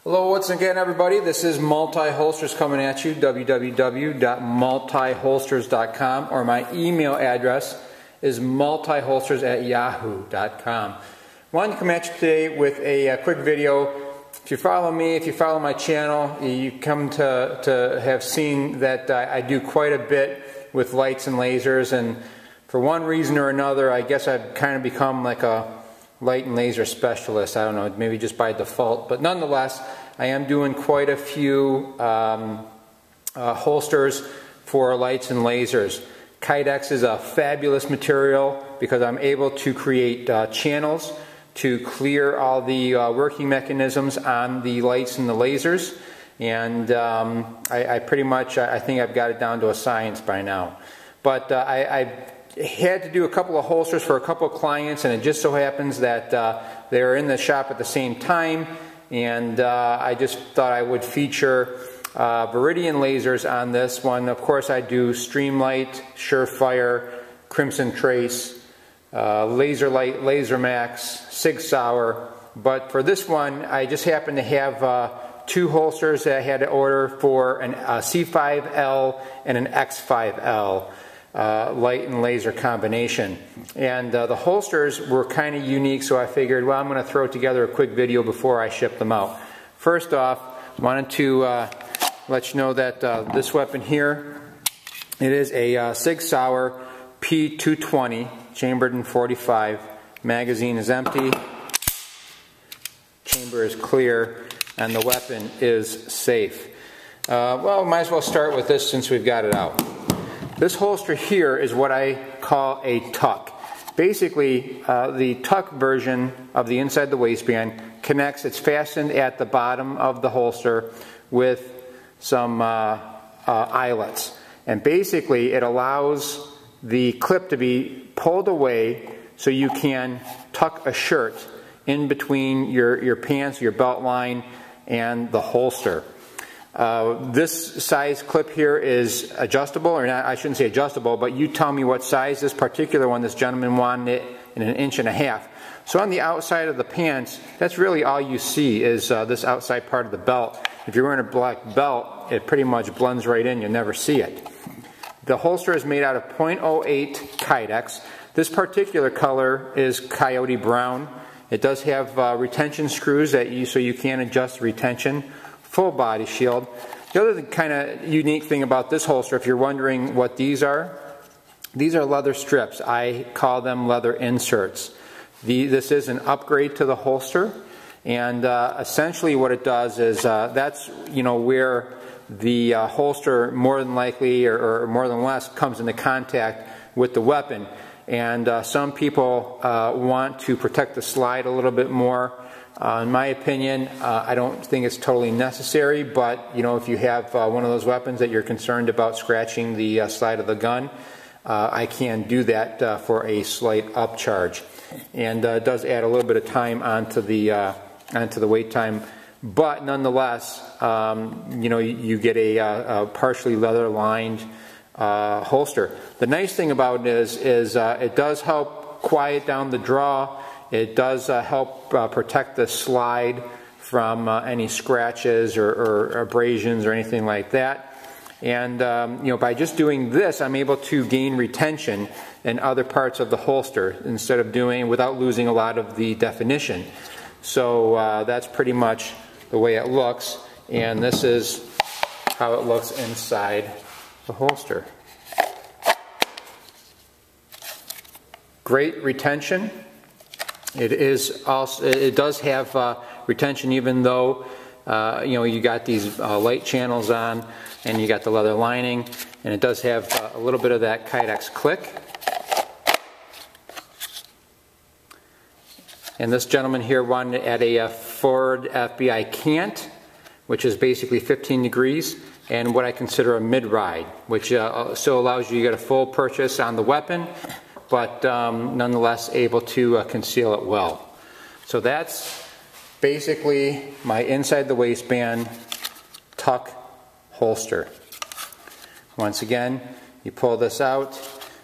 Hello once again everybody, this is Multi-Holsters coming at you, www.multiholsters.com, or my email address is multiholsters@yahoo.com. I wanted to come at you today with a quick video. If you follow me, if you follow my channel, you come to have seen that I do quite a bit with lights and lasers, and for one reason or another I guess I've kind of become like a light and laser specialist. I don't know, maybe just by default, but nonetheless I am doing quite a few holsters for lights and lasers. Kydex is a fabulous material because I'm able to create channels to clear all the working mechanisms on the lights and the lasers, and I pretty much, I think I've got it down to a science by now. But I had to do a couple of holsters for a couple of clients, and it just so happens that they were in the shop at the same time, and I just thought I would feature Viridian Lasers on this one. Of course I do Streamlight, Surefire, Crimson Trace, Laser Light, Laser Max, Sig Sauer, but for this one I just happened to have two holsters that I had to order for a C5L and an X5L. Light and laser combination, and the holsters were kind of unique, so I figured, well, I'm going to throw together a quick video before I ship them out. First off, I wanted to let you know that this weapon here, it is a Sig Sauer P220 chambered in 45. Magazine is empty, chamber is clear, and the weapon is safe. Well, might as well start with this since we've got it out. This holster here is what I call a tuck. Basically, the tuck version of the inside the waistband connects, it's fastened at the bottom of the holster with some eyelets. And basically it allows the clip to be pulled away so you can tuck a shirt in between your pants, your belt line, and the holster. This size clip here is adjustable, or not, I shouldn't say adjustable, but you tell me what size. This particular one, this gentleman wanted it in 1.5 inches. So on the outside of the pants, that's really all you see is this outside part of the belt. If you're wearing a black belt, it pretty much blends right in, you'll never see it. The holster is made out of .08 Kydex. This particular color is coyote brown. It does have retention screws so you can adjust retention. Full body shield. The other kind of unique thing about this holster, if you're wondering what these are leather strips. I call them leather inserts. This is an upgrade to the holster, and essentially what it does is that's where the holster more than likely or more than less comes into contact with the weapon, and some people want to protect the slide a little bit more. In my opinion, I don't think it's totally necessary, but if you have one of those weapons that you're concerned about scratching the slide of the gun, I can do that for a slight upcharge, and it does add a little bit of time onto the wait time. But nonetheless, you get a partially leather lined holster. The nice thing about it is it does help quiet down the draw. It does help protect the slide from any scratches or abrasions or anything like that. And by just doing this, I'm able to gain retention in other parts of the holster instead of doing without losing a lot of the definition. So that's pretty much the way it looks, and this is how it looks inside the holster. Great retention. It does have retention, even though you got these light channels on, and you got the leather lining, and it does have a little bit of that Kydex click. And this gentleman here wanted it at a forward FBI cant, which is basically 15 degrees, and what I consider a mid-ride, which still allows you to get a full purchase on the weapon, but nonetheless able to conceal it well. So that's basically my inside the waistband tuck holster. Once again, you pull this out,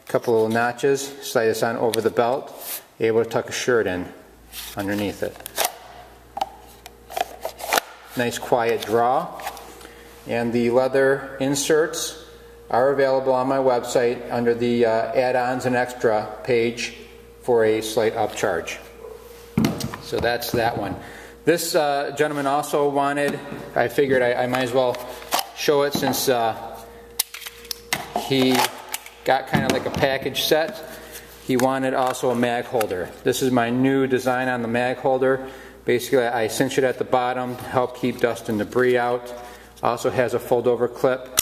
a couple little notches, slide this on over the belt, able to tuck a shirt in underneath it. nice quiet draw. And the leather inserts are available on my website under the add-ons and extra page for a slight upcharge. So that's that one. This gentleman also wanted, I figured I might as well show it since he got kind of like a package set. He wanted also a mag holder. This is my new design on the mag holder. Basically, I cinch it at the bottom to help keep dust and debris out. Also has a fold over clip.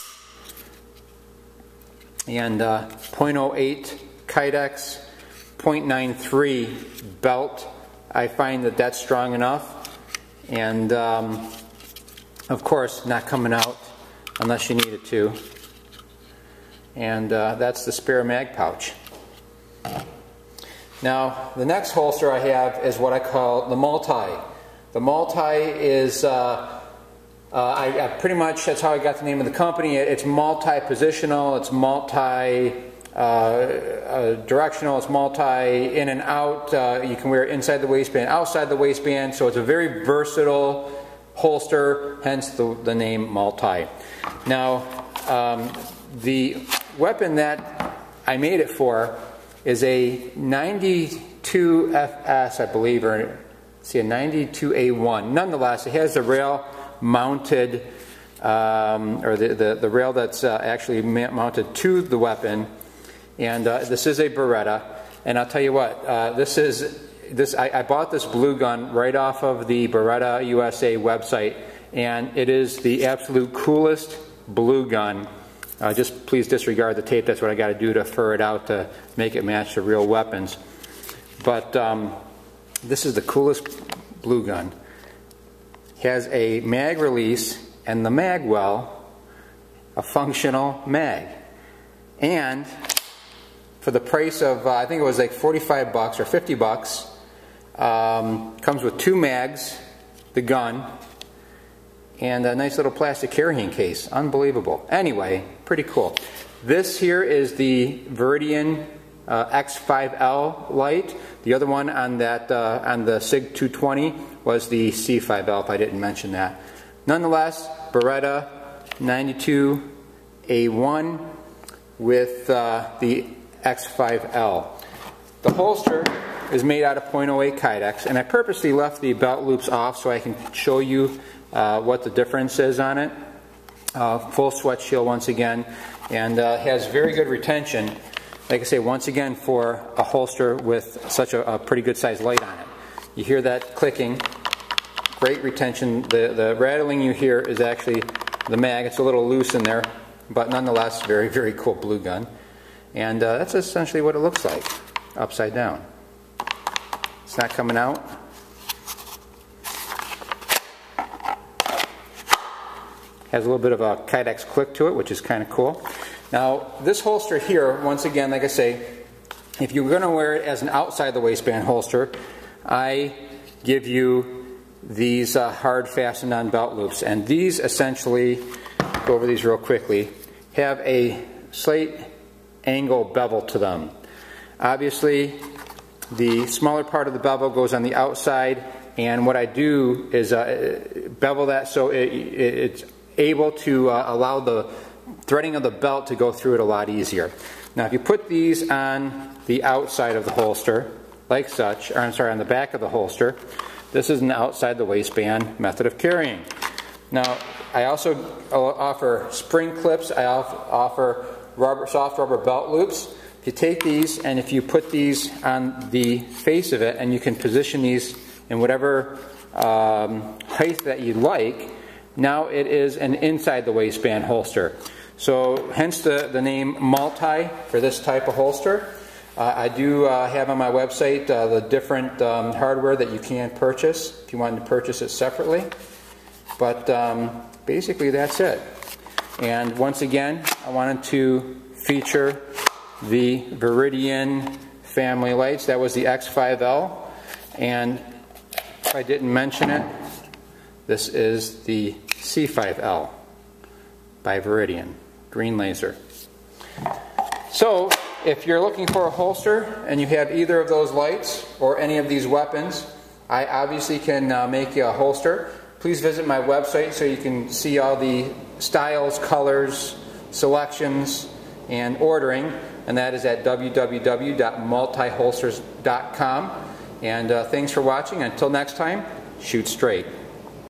And 0.08 Kydex, 0.93 belt. I find that that's strong enough. And of course, not coming out unless you need it to. And that's the spare mag pouch. Now, the next holster I have is what I call the multi. The multi is, I pretty much, that's how I got the name of the company. It's multi-positional, it's multi-directional, it's multi-in and out. You can wear it inside the waistband, outside the waistband, so it's a very versatile holster, hence the name multi. Now, the weapon that I made it for is a 92 FS, I believe, or see a 92A1. Nonetheless, it has the rail mounted, or the rail that's actually mounted to the weapon, and this is a Beretta. And I'll tell you what, I bought this blue gun right off of the Beretta USA website, and it is the absolute coolest blue gun. Just please disregard the tape. That's what I got to do to fur it out to make it match the real weapons. But this is the coolest blue gun. Has a mag release and the mag well, a functional mag. And for the price of, I think it was like 45 bucks or 50 bucks, comes with 2 mags, the gun, and a nice little plastic carrying case. Unbelievable. Anyway, pretty cool. This here is the Viridian X5L light. The other one on that on the SIG 220 was the C5L, if I didn't mention that. Nonetheless, Beretta 92A1 with the X5L. The holster is made out of .08 Kydex, and I purposely left the belt loops off so I can show you what the difference is on it. Full sweat shield once again, and has very good retention. Like I say, once again, for a holster with such a pretty good sized light on it. You hear that clicking, great retention. The rattling you hear is actually the mag. It's a little loose in there, but nonetheless, very, very cool blue gun. And that's essentially what it looks like, upside down. It's not coming out. Has a little bit of a Kydex click to it, which is kind of cool. Now, this holster here, once again, like I say, if you're going to wear it as an outside the waistband holster, I give you these hard fastened on belt loops. And these essentially, go over these real quickly, have a slight angle bevel to them. Obviously, the smaller part of the bevel goes on the outside, and what I do is bevel that so it's able to allow the threading of the belt to go through it a lot easier. Now, if you put these on the outside of the holster, like such, or I'm sorry, on the back of the holster, this is an outside the waistband method of carrying. Now, I also offer spring clips. I offer soft rubber belt loops. If you take these and if you put these on the face of it, and you can position these in whatever height that you like, now it is an inside the waistband holster. So hence the name multi for this type of holster. I do have on my website the different hardware that you can purchase if you wanted to purchase it separately. But basically that's it. And once again, I wanted to feature the Viridian family lights. That was the X5L. And if I didn't mention it, this is the C5L by Viridian, green laser. So, if you're looking for a holster and you have either of those lights or any of these weapons, I obviously can make you a holster. please visit my website so you can see all the styles, colors, selections, and ordering, and that is at www.multiholsters.com. And thanks for watching. Until next time, shoot straight.